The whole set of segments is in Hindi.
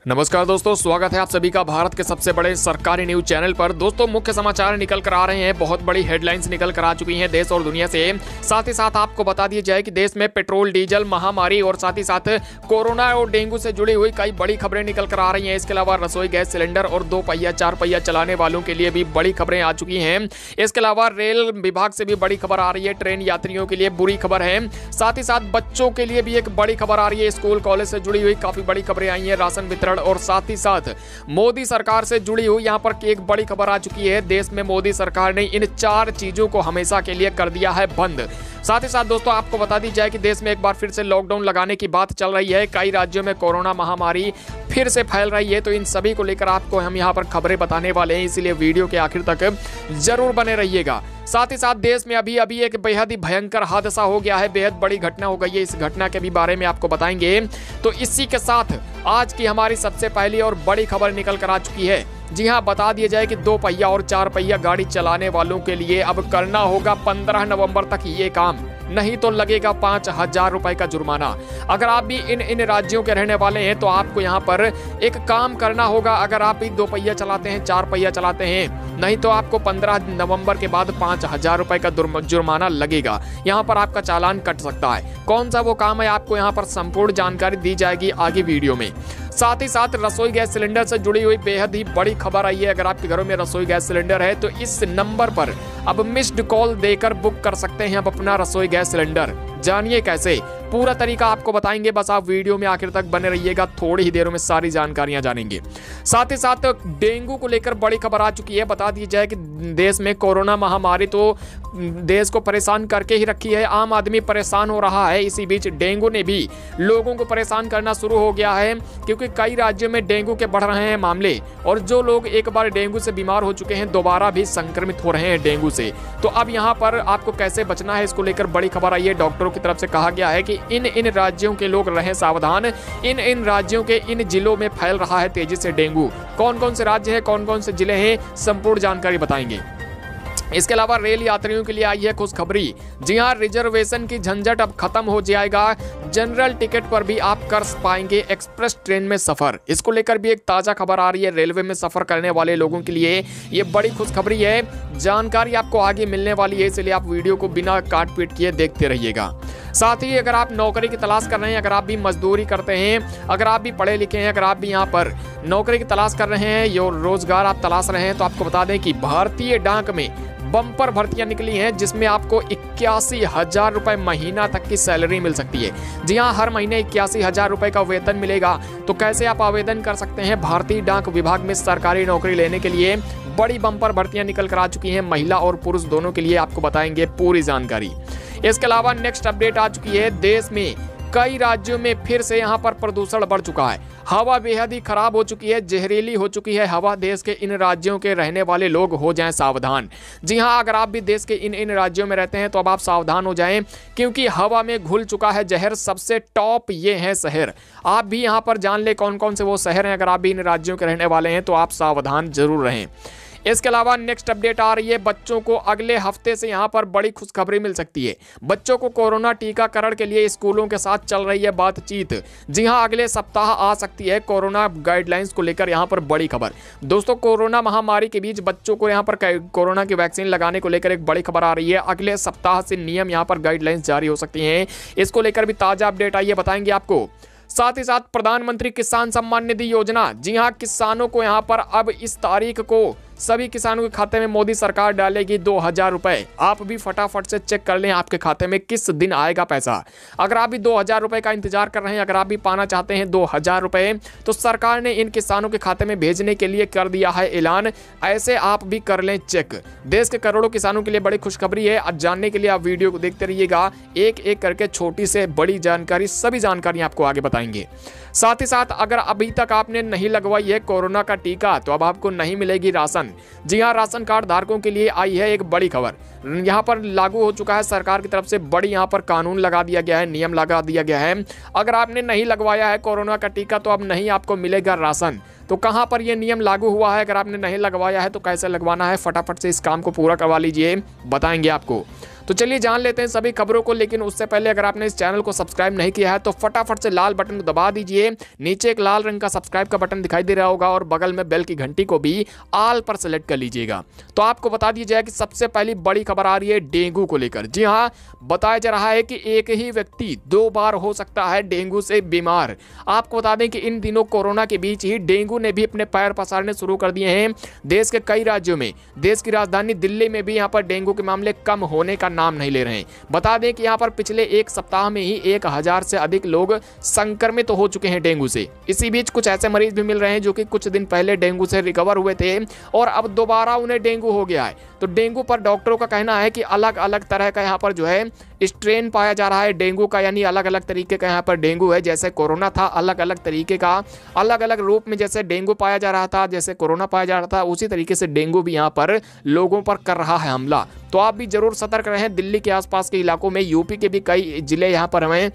नमस्कार दोस्तों, स्वागत है आप सभी का भारत के सबसे बड़े सरकारी न्यूज चैनल पर। दोस्तों, मुख्य समाचार निकल कर आ रहे हैं, बहुत बड़ी हेडलाइंस निकल कर आ चुकी हैं देश और दुनिया से। साथ ही साथ आपको बता दिया जाए कि देश में पेट्रोल डीजल महामारी और साथ ही साथ कोरोना और डेंगू से जुड़ी हुई कई बड़ी खबरें निकल कर आ रही हैं। इसके अलावा रसोई गैस सिलेंडर और 2 पहिया 4 पहिया चलाने वालों के लिए भी बड़ी खबरें आ चुकी हैं। इसके अलावा रेल विभाग से भी बड़ी खबर आ रही है, ट्रेन यात्रियों के लिए बुरी खबर है। साथ ही साथ बच्चों के लिए भी एक बड़ी खबर आ रही है, स्कूल कॉलेज से जुड़ी हुई काफी बड़ी खबरें आई हैं, राशन वितरण और साथ ही साथ मोदी सरकार से जुड़ी हुई यहां पर एक बड़ी खबर आ चुकी है। देश में मोदी सरकार ने इन 4 चीजों को हमेशा के लिए कर दिया है बंद। साथ ही साथ दोस्तों, आपको बता दी जाए कि देश में एक बार फिर से लॉकडाउन लगाने की बात चल रही है। कई राज्यों में कोरोना महामारी फिर से फैल रही है, तो इन सभी को लेकर आपको हम यहां पर खबरें बताने वाले हैं, इसीलिए वीडियो के आखिर तक जरूर बने रहिएगा। साथ ही साथ देश में अभी एक बेहद ही भयंकर हादसा हो गया है, बेहद बड़ी घटना हो गई है, इस घटना के भी बारे में आपको बताएंगे। तो इसी के साथ आज की हमारी सबसे पहली और बड़ी खबर निकल कर आ चुकी है। जी हां, बता दिया जाए कि 2 पहिया और 4 पहिया गाड़ी चलाने वालों के लिए अब करना होगा 15 नवंबर तक ये काम, नहीं तो लगेगा 5,000 रुपए का जुर्माना। अगर आप भी इन राज्यों के रहने वाले हैं तो आपको यहाँ पर एक काम करना होगा। अगर आप भी 2 पहिया चलाते हैं, 4 पहिया चलाते हैं, नहीं तो आपको 15 नवंबर के बाद 5,000 रुपए का जुर्माना लगेगा। यहाँ पर आपका चालान कट सकता है। कौन सा वो काम है, आपको यहाँ पर संपूर्ण जानकारी दी जाएगी आगे वीडियो में। साथ ही साथ रसोई गैस सिलेंडर से जुड़ी हुई बेहद ही बड़ी खबर आई है। अगर आपके घरों में रसोई गैस सिलेंडर है तो इस नंबर पर अब मिस्ड कॉल देकर बुक कर सकते हैं अब अपना रसोई गैस सिलेंडर। जानिए कैसे, पूरा तरीका आपको बताएंगे, बस आप वीडियो में आखिर तक बने रहिएगा, थोड़ी ही देरों में सारी जानकारियां जानेंगे। साथ ही साथ डेंगू को लेकर बड़ी खबर आ चुकी है। बता दी जाए कि देश में कोरोना महामारी तो देश को परेशान करके ही रखी है, आम आदमी परेशान हो रहा है। इसी बीच डेंगू ने भी लोगों को परेशान करना शुरू हो गया है, क्योंकि कई राज्यों में डेंगू के बढ़ रहे हैं मामले, और जो लोग एक बार डेंगू से बीमार हो चुके हैं दोबारा भी संक्रमित हो रहे हैं डेंगू से। तो अब यहाँ पर आपको कैसे बचना है, इसको लेकर बड़ी खबर आई है। डॉक्टरों की तरफ से कहा गया है कि इन राज्यों के लोग रहें सावधान। इन राज्यों के इन जिलों में फैल रहा है तेजी से डेंगू। कौन कौन से राज्य हैं, कौन कौन से जिले हैं, संपूर्ण जानकारी बताएंगे। इसके अलावा रेल यात्रियों के लिए आई है खुशखबरी। जी हां, रिजर्वेशन की झंझट अब खत्म हो जाएगा। जनरल टिकट पर भी आप कर पाएंगे एक्सप्रेस ट्रेन में सफर। इसको लेकर भी एक ताजा खबर आ रही है। रेलवे में सफर करने वाले लोगों के लिए ये बड़ी खुशखबरी है। जानकारी आपको आगे मिलने वाली है, इसलिए आप वीडियो को बिना काट पीट किए देखते रहिएगा। साथ ही अगर आप नौकरी की तलाश कर रहे हैं, अगर आप भी मजदूरी करते हैं, अगर आप भी पढ़े लिखे हैं, अगर आप भी यहाँ पर नौकरी की तलाश कर रहे हैं, यो रोजगार आप तलाश रहे हैं, तो आपको बता दें कि भारतीय डाक में बम्पर भर्तियां निकली हैं, जिसमें आपको 81,000 रुपए महीना तक की सैलरी मिल सकती है। जी हाँ, हर महीने 81,000 रुपए का वेतन मिलेगा। तो कैसे आप आवेदन कर सकते हैं? भारतीय डाक विभाग में सरकारी नौकरी लेने के लिए बड़ी बम्पर भर्तियां निकल कर आ चुकी हैं, महिला और पुरुष दोनों के लिए। आपको बताएंगे पूरी जानकारी। इसके अलावा नेक्स्ट अपडेट आ चुकी है। देश में कई राज्यों में फिर से यहाँ पर प्रदूषण बढ़ चुका है। हवा बेहद ही खराब हो चुकी है, जहरीली हो चुकी है हवा। देश के इन राज्यों के रहने वाले लोग हो जाएं सावधान। जी हाँ, अगर आप भी देश के इन राज्यों में रहते हैं तो अब आप सावधान हो जाएं, क्योंकि हवा में घुल चुका है जहर। सबसे टॉप ये है शहर। आप भी यहाँ पर जान ले कौन कौन से वो शहर हैं। अगर आप भी इन राज्यों के रहने वाले हैं तो आप सावधान जरूर रहें। इसके अलावा नेक्स्ट अपडेट आ रही है। बच्चों को अगले हफ्ते से यहाँ पर बड़ी खुशखबरी मिल सकती है। बच्चों को कोरोना टीकाकरण के लिए स्कूलों के साथ चल रही है बातचीत। जी हाँ, अगले सप्ताह आ सकती है कोरोना गाइडलाइंस को लेकर यहाँ पर बड़ी खबर। दोस्तों, कोरोना महामारी के बीच बच्चों को यहाँ पर कोरोना की वैक्सीन लगाने को लेकर एक बड़ी खबर आ रही है। अगले सप्ताह से नियम यहाँ पर गाइडलाइंस जारी हो सकती हैं। इसको लेकर भी ताजा अपडेट आई है, बताएंगे आपको। साथ ही साथ प्रधानमंत्री किसान सम्मान निधि योजना, जी हां, किसानों को यहां पर अब इस तारीख को सभी किसानों के खाते में मोदी सरकार डालेगी 2,000 रुपए। आप भी फटाफट से चेक कर लें आपके खाते में किस दिन आएगा पैसा। अगर आप भी 2,000 रुपए का इंतजार कर रहे हैं, अगर आप भी पाना चाहते हैं 2,000 रुपए, तो सरकार ने इन किसानों के खाते में भेजने के लिए कर दिया है ऐलान। ऐसे आप भी कर लें चेक। देश के करोड़ों किसानों के लिए बड़ी खुशखबरी है। आज जानने के लिए आप वीडियो को देखते रहिएगा, एक एक करके छोटी से बड़ी जानकारी, सभी जानकारी आपको आगे बताएंगे। साथ ही साथ अगर अभी तक आपने नहीं लगवाई है कोरोना का टीका, तो अब आपको नहीं मिलेगी राशन। जी हाँ, राशन कार्ड धारकों के लिए आई है एक बड़ी खबर। यहाँ पर लागू हो चुका है सरकार की तरफ से बड़ी यहाँ पर कानून लगा दिया गया है, नियम लगा दिया गया है। अगर आपने नहीं लगवाया है कोरोना का टीका तो अब नहीं आपको मिलेगा राशन। तो कहाँ पर यह नियम लागू हुआ है? अगर आपने नहीं लगवाया है तो कैसे लगवाना है, फटाफट से इस काम को पूरा करवा लीजिए, बताएंगे आपको। तो चलिए जान लेते हैं सभी खबरों को, लेकिन उससे पहले अगर आपने इस चैनल को सब्सक्राइब नहीं किया है तो फटाफट से लाल बटन को दबा दीजिए। नीचे एक लाल रंग का सब्सक्राइब का बटन दिखाई दे रहा होगा और बगल में बेल की घंटी को भी ऑल पर सेलेक्ट कर लीजिएगा। तो आपको बता दिया जाए कि सबसे पहली बड़ी खबर आ रही है डेंगू को लेकर। जी हाँ, बताया जा रहा है कि एक ही व्यक्ति 2 बार हो सकता है डेंगू से बीमार। आपको बता दें कि इन दिनों कोरोना के बीच ही डेंगू ने भी अपने पैर पसारने शुरू कर दिए हैं। देश के कई राज्यों में, देश की राजधानी दिल्ली में भी यहाँ पर डेंगू के मामले कम होने का नाम नहीं ले रहे हैं। बता दें कि यहाँ पर पिछले एक सप्ताह में ही 1000 से अधिक लोग संक्रमित हो चुके हैं डेंगू से। इसी बीच कुछ ऐसे मरीज भी मिल रहे हैं जो कि कुछ दिन पहले डेंगू से रिकवर हुए थे और अब दोबारा उन्हें डेंगू हो गया है। तो डेंगू पर डॉक्टरों का कहना है कि अलग अलग तरह का यहाँ पर जो है स्ट्रेन पाया जा रहा है डेंगू का, यानी अलग अलग तरीके का यहाँ पर डेंगू है। जैसे कोरोना था, अलग अलग तरीके का, अलग अलग रूप में जैसे डेंगू पाया जा रहा था, जैसे कोरोना पाया जा रहा था, उसी तरीके से डेंगू भी यहाँ पर लोगों पर कर रहा है हमला। तो आप भी जरूर सतर्क रहें। दिल्ली के आसपास के इलाकों में, यूपी के भी कई जिले यहाँ पर हमें।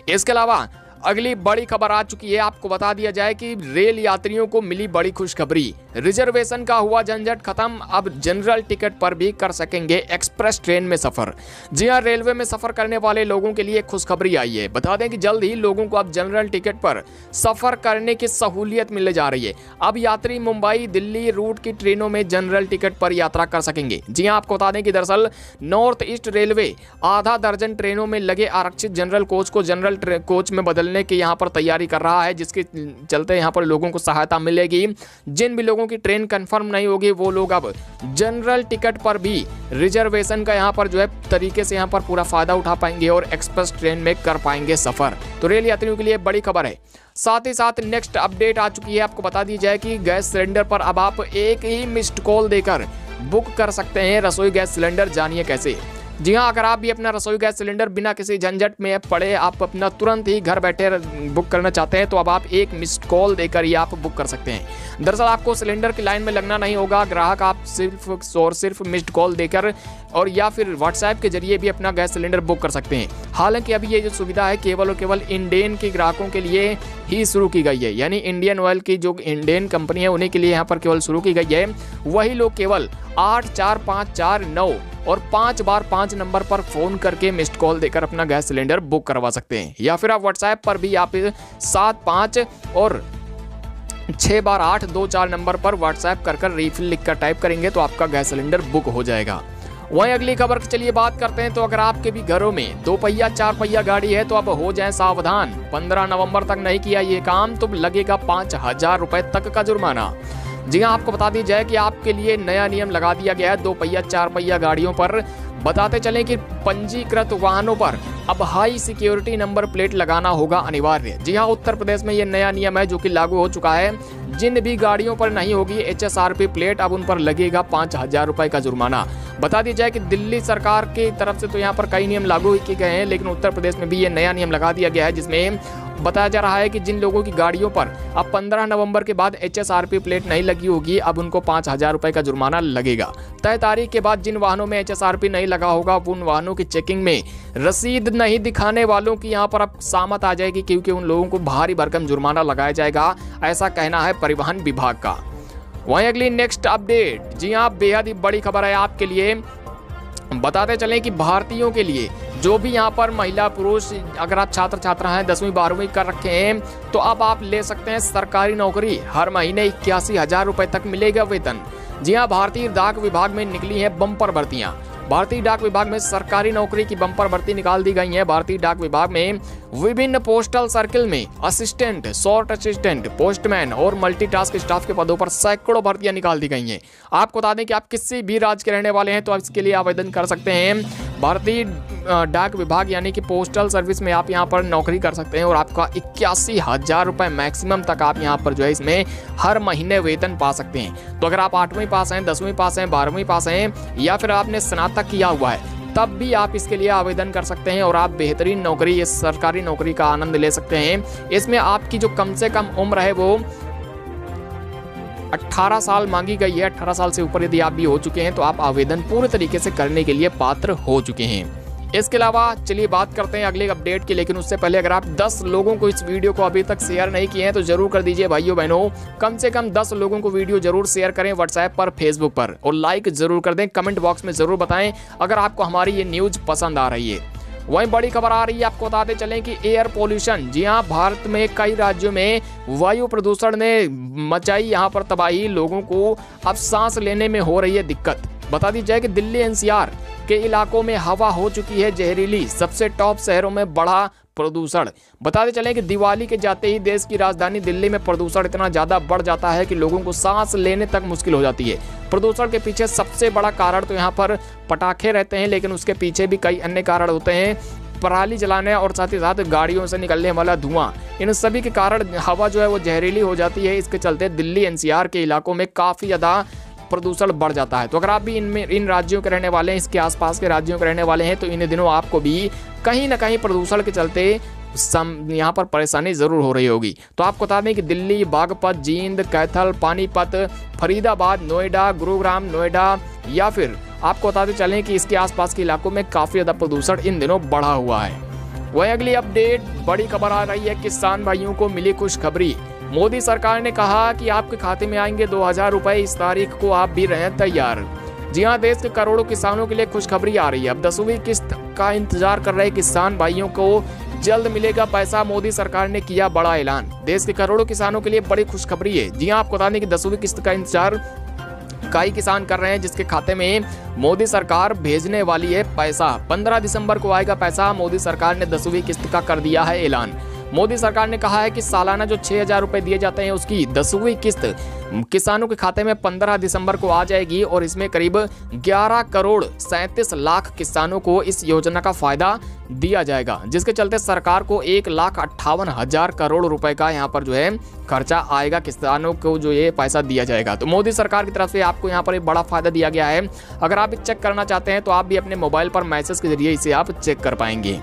इसके अलावा अगली बड़ी खबर आ चुकी है। आपको बता दिया जाए कि रेल यात्रियों को मिली बड़ी खुशखबरी। रिजर्वेशन का हुआ झंझट खत्म, अब जनरल टिकट पर भी कर सकेंगे एक्सप्रेस ट्रेन में सफर। जी हां, रेलवे में सफर करने वाले लोगों के लिए खुशखबरी आई है। बता दें कि जल्द ही लोगों को अब जनरल टिकट पर सफर करने की सहूलियत मिलने जा रही है। अब यात्री मुंबई दिल्ली रूट की ट्रेनों में जनरल टिकट पर यात्रा कर सकेंगे। जी हां, आपको बता दें कि दरअसल नॉर्थ ईस्ट रेलवे आधा दर्जन ट्रेनों में लगे आरक्षित जनरल कोच को जनरल कोच में बदलने की यहाँ पर तैयारी कर रहा है, जिसके चलते यहाँ पर लोगों को सहायता मिलेगी। जिन भी लोगों की ट्रेन कंफर्म नहीं होगी वो लोग अब जनरल टिकट पर भी रिजर्वेशन का यहाँ पर जो है तरीके से यहाँ पर पूरा फायदा उठा पाएंगे और एक्सप्रेस ट्रेन में कर पाएंगे सफर। तो रेल यात्रियों के लिए बड़ी खबर है। साथ ही साथ नेक्स्ट अपडेट आ चुकी है। आपको बता दी जाए कि गैस सिलेंडर पर अब आप एक ही मिस्ड कॉल देकर बुक कर सकते हैं रसोई गैस सिलेंडर। जानिए कैसे। जी हाँ, अगर आप भी अपना रसोई गैस सिलेंडर बिना किसी झंझट में पड़े आप अपना तुरंत ही घर बैठे बुक करना चाहते हैं तो अब आप एक मिस्ड कॉल देकर ही आप बुक कर सकते हैं। दरअसल आपको सिलेंडर की लाइन में लगना नहीं होगा। ग्राहक आप सिर्फ और सिर्फ मिस्ड कॉल देकर और या फिर व्हाट्सएप के जरिए भी अपना गैस सिलेंडर बुक कर सकते हैं। हालांकि अभी ये जो सुविधा है केवल और केवल इंडेन के ग्राहकों के लिए ही शुरू की गई है, यानी इंडियन ऑयल की जो इंडेन कंपनी है उन्हीं के लिए यहाँ पर केवल शुरू की गई है। वही लोग केवल 84549 और 5 बार 5 नंबर पर फोन करके मिस्ड कॉल देकर अपना गैस सिलेंडर बुक करवा सकते हैं। या फिर आप व्हाट्सएप पर भी आप 75 और 6 बार 824 नंबर पर व्हाट्सएप कर रिफिल लिखकर टाइप करेंगे तो आपका गैस सिलेंडर बुक हो जाएगा। वहीं अगली खबर की चलिए बात करते हैं। तो अगर आपके भी घरों में 2 पहिया 4 पहिया गाड़ी है तो अब हो जाएं सावधान। 15 नवंबर तक नहीं किया ये काम तो लगेगा 5000 रुपए तक का जुर्माना। जी हाँ, आपको बता दी जाए कि आपके लिए नया नियम लगा दिया गया है 2 पहिया 4 पहिया गाड़ियों पर। बताते चलें कि पंजीकृत वाहनों पर अब हाई सिक्योरिटी नंबर प्लेट लगाना होगा अनिवार्य। जी हाँ, उत्तर प्रदेश में ये नया नियम है जो कि लागू हो चुका है। जिन भी गाड़ियों पर नहीं होगी HSRP प्लेट अब उन पर लगेगा 5000 रुपए का जुर्माना। बता दी जाए कि दिल्ली सरकार की तरफ से तो यहाँ पर कई नियम लागू किए गए हैं, लेकिन उत्तर प्रदेश में भी ये नया नियम लगा दिया गया है जिसमें बताया जा रहा है कि जिन लोगों की गाड़ियों पर अब 15 नवंबर के बाद HSRP प्लेट नहीं लगी होगी अब उनको 5000 रुपए का जुर्माना लगेगा। तय तारीख के बाद जिन वाहनों में HSRP नहीं लगा होगा उन वाहनों की चेकिंग में रसीद नहीं दिखाने वालों की यहाँ पर अब शामत आ जाएगी, क्योंकि उन लोगों को भारी भरकम जुर्माना लगाया जाएगा, ऐसा कहना है परिवहन विभाग का। वहीं अगली नेक्स्ट अपडेट, जी हाँ, बेहद ही बड़ी खबर है आपके लिए। बताते चलें कि भारतीयों के लिए जो भी यहाँ पर महिला पुरुष अगर आप छात्र छात्रा हैं 10वीं 12वीं कर रखे हैं तो अब आप ले सकते हैं सरकारी नौकरी। हर महीने 81,000 रुपए तक मिलेगा वेतन। जी हाँ, भारतीय डाक विभाग में निकली है बम्पर भर्तियां। भारतीय डाक विभाग में सरकारी नौकरी की बम्पर भर्ती निकाल दी गई है। भारतीय डाक विभाग में विभिन्न पोस्टल सर्किल में असिस्टेंट, शॉर्ट असिस्टेंट, पोस्टमैन और मल्टीटास्क स्टाफ के पदों पर सैकड़ों भर्तियां निकाल दी गई हैं। आपको बता दें कि आप किसी भी राज्य के रहने वाले हैं तो आप इसके लिए आवेदन कर सकते हैं। भारतीय डाक विभाग यानी कि पोस्टल सर्विस में आप यहां पर नौकरी कर सकते हैं और आपका 81,000 रुपए मैक्सिमम तक आप यहां पर जो है इसमें हर महीने वेतन पा सकते हैं। तो अगर आप 8वीं पास हैं, 10वीं पास हैं, 12वीं पास हैं या फिर आपने स्नातक किया हुआ है तब भी आप इसके लिए आवेदन कर सकते हैं और आप बेहतरीन नौकरी, इस सरकारी नौकरी का आनंद ले सकते हैं। इसमें आपकी जो कम से कम उम्र है वो 18 साल मांगी गई है। 18 साल से ऊपर यदि आप भी हो चुके हैं तो आप आवेदन पूरे तरीके से करने के लिए पात्र हो चुके हैं। इसके अलावा चलिए बात करते हैं अगले अपडेट की, लेकिन उससे पहले अगर आप 10 लोगों को इस वीडियो को अभी तक शेयर नहीं किए हैं तो जरूर कर दीजिए भाइयों बहनों। कम से कम 10 लोगों को वीडियो जरूर शेयर करें व्हाट्सएप पर, फेसबुक पर, और लाइक जरूर कर दें। कमेंट बॉक्स में जरूर बताएं अगर आपको हमारी ये न्यूज पसंद आ रही है। वहीं बड़ी खबर आ रही है, आपको बताते चलें कि एयर पोल्यूशन, जी हाँ, भारत में कई राज्यों में वायु प्रदूषण ने मचाई यहाँ पर तबाही। लोगों को अब सांस लेने में हो रही है दिक्कत। बता दी जाए कि दिल्ली एनसीआर के इलाकों में हवा हो चुकी है जहरीली। सबसे टॉप शहरों में बढ़ा प्रदूषण। बताते चलें कि दिवाली के जाते ही देश की राजधानी दिल्ली में प्रदूषण इतना ज़्यादा बढ़ जाता है कि लोगों को सांस लेने तक मुश्किल हो जाती है। प्रदूषण के पीछे सबसे बड़ा कारण तो यहाँ पर पटाखे रहते हैं, लेकिन उसके पीछे भी कई अन्य कारण होते हैं। पराली जलाने और साथ ही साथ गाड़ियों से निकलने वाला धुआं, इन सभी के कारण हवा जो है वो जहरीली हो जाती है। इसके चलते दिल्ली एनसीआर के इलाकों में काफ़ी ज़्यादा प्रदूषण बढ़ जाता है। तो अगर आप भी इन राज्यों के रहने वाले हैं, इसके आसपास के राज्यों के रहने वाले हैं, तो इन दिनों आपको भी कहीं ना कहीं प्रदूषण के चलते यहाँ पर परेशानी जरूर हो रही होगी। तो आपको बता दें कि दिल्ली, बागपत, जींद, कैथल, पानीपत, फरीदाबाद, नोएडा, गुरुग्राम, नोएडा, या फिर आपको बताते चलें कि इसके आसपास के इलाकों में काफ़ी ज़्यादा प्रदूषण इन दिनों बढ़ा हुआ है। वही अगली अपडेट, बड़ी खबर आ रही है, किसान भाइयों को मिली खुशखबरी। मोदी सरकार ने कहा कि आपके खाते में आएंगे 2000 रुपए, इस तारीख को आप भी रहें तैयार। जी हाँ, देश के करोड़ों किसानों के लिए खुशखबरी आ रही है। अब 10वीं किस्त का इंतजार कर रहे किसान भाइयों को जल्द मिलेगा पैसा। मोदी सरकार ने किया बड़ा ऐलान। देश के करोड़ों किसानों के लिए बड़ी खुशखबरी है। जी हाँ, आपको बता दें कि 10वीं किस्त का इंतजार कई किसान कर रहे हैं, जिसके खाते में मोदी सरकार भेजने वाली है पैसा। 15 दिसंबर को आएगा पैसा। मोदी सरकार ने 10वीं किस्त का कर दिया है ऐलान। मोदी सरकार ने कहा है कि सालाना जो 6000 रुपए दिए जाते हैं उसकी 10वीं किस्त किसानों के खाते में 15 दिसंबर को आ जाएगी, और इसमें करीब 11 करोड़ 37 लाख किसानों को इस योजना का फायदा दिया जाएगा, जिसके चलते सरकार को 1,58,000 करोड़ रुपए का यहाँ पर जो है खर्चा आएगा। किसानों को जो ये पैसा दिया जाएगा, तो मोदी सरकार की तरफ से आपको यहाँ पर एक बड़ा फायदा दिया गया है। अगर आप चेक करना चाहते हैं तो आप भी अपने मोबाइल पर मैसेज के जरिए इसे आप चेक कर पाएंगे।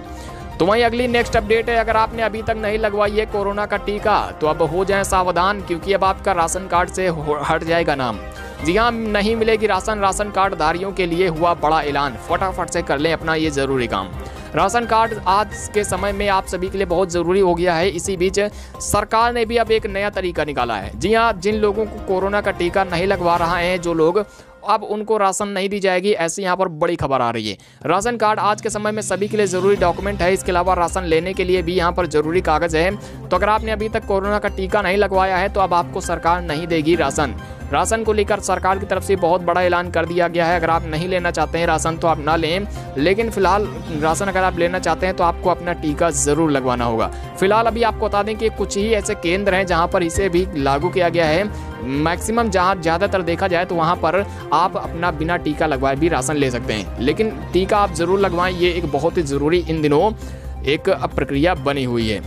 तो वहीं अगली नेक्स्ट अपडेट है, अगर आपने अभी तक नहीं लगवाई है कोरोना का टीका तो अब हो जाएं सावधान, क्योंकि अब आपका राशन कार्ड से हट जाएगा नाम। जी हाँ, नहीं मिलेगी राशन कार्ड धारियों के लिए हुआ बड़ा ऐलान। फटाफट से कर लें अपना ये जरूरी काम। राशन कार्ड आज के समय में आप सभी के लिए बहुत ज़रूरी हो गया है। इसी बीच सरकार ने भी अब एक नया तरीका निकाला है। जी हाँ, जिन लोगों को कोरोना का टीका नहीं लगवा रहा है जो लोग, अब उनको राशन नहीं दी जाएगी, ऐसी यहाँ पर बड़ी खबर आ रही है। राशन कार्ड आज के समय में सभी के लिए ज़रूरी डॉक्यूमेंट है। इसके अलावा राशन लेने के लिए भी यहाँ पर ज़रूरी कागज़ है। तो अगर आपने अभी तक कोरोना का टीका नहीं लगवाया है तो अब आपको सरकार नहीं देगी राशन को लेकर सरकार की तरफ से बहुत बड़ा ऐलान कर दिया गया है। अगर आप नहीं लेना चाहते हैं राशन तो आप ना लें, लेकिन फिलहाल राशन अगर आप लेना चाहते हैं तो आपको अपना टीका ज़रूर लगवाना होगा। फिलहाल अभी आपको बता दें कि कुछ ही ऐसे केंद्र हैं जहां पर इसे भी लागू किया गया है। मैक्सिमम जहां ज़्यादातर देखा जाए तो वहां पर आप अपना बिना टीका लगवाए भी राशन ले सकते हैं, लेकिन टीका आप ज़रूर लगवाएं। ये एक बहुत ही ज़रूरी इन दिनों एक प्रक्रिया बनी हुई है।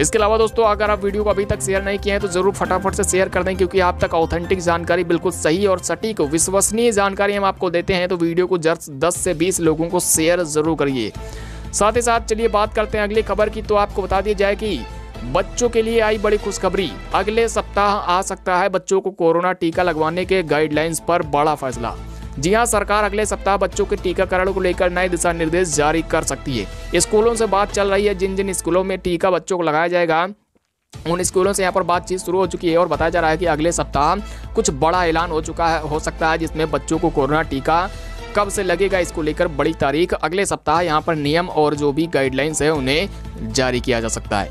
इसके अलावा दोस्तों, अगर आप वीडियो को अभी तक शेयर नहीं किए हैं तो जरूर फटाफट से शेयर कर दें, क्योंकि आप तक ऑथेंटिक जानकारी, बिल्कुल सही और सटीक विश्वसनीय जानकारी हम आपको देते हैं। तो वीडियो को 10 से 20 लोगों को शेयर जरूर करिए। साथ ही साथ चलिए बात करते हैं अगली खबर की। तो आपको बता दिया जाए कि बच्चों के लिए आई बड़ी खुशखबरी। अगले सप्ताह आ सकता है बच्चों को कोरोना टीका लगवाने के गाइडलाइंस पर बड़ा फैसला। जी हाँ, सरकार अगले सप्ताह बच्चों के टीकाकरण को लेकर नए दिशा निर्देश जारी कर सकती है। स्कूलों से बात चल रही है, जिन स्कूलों में टीका बच्चों को लगाया जाएगा उन स्कूलों से यहाँ पर बातचीत शुरू हो चुकी है, और बताया जा रहा है कि अगले सप्ताह कुछ बड़ा ऐलान हो सकता है, जिसमें बच्चों को कोरोना टीका कब से लगेगा इसको लेकर बड़ी तारीख अगले सप्ताह यहाँ पर नियम और जो भी गाइडलाइंस है उन्हें जारी किया जा सकता है।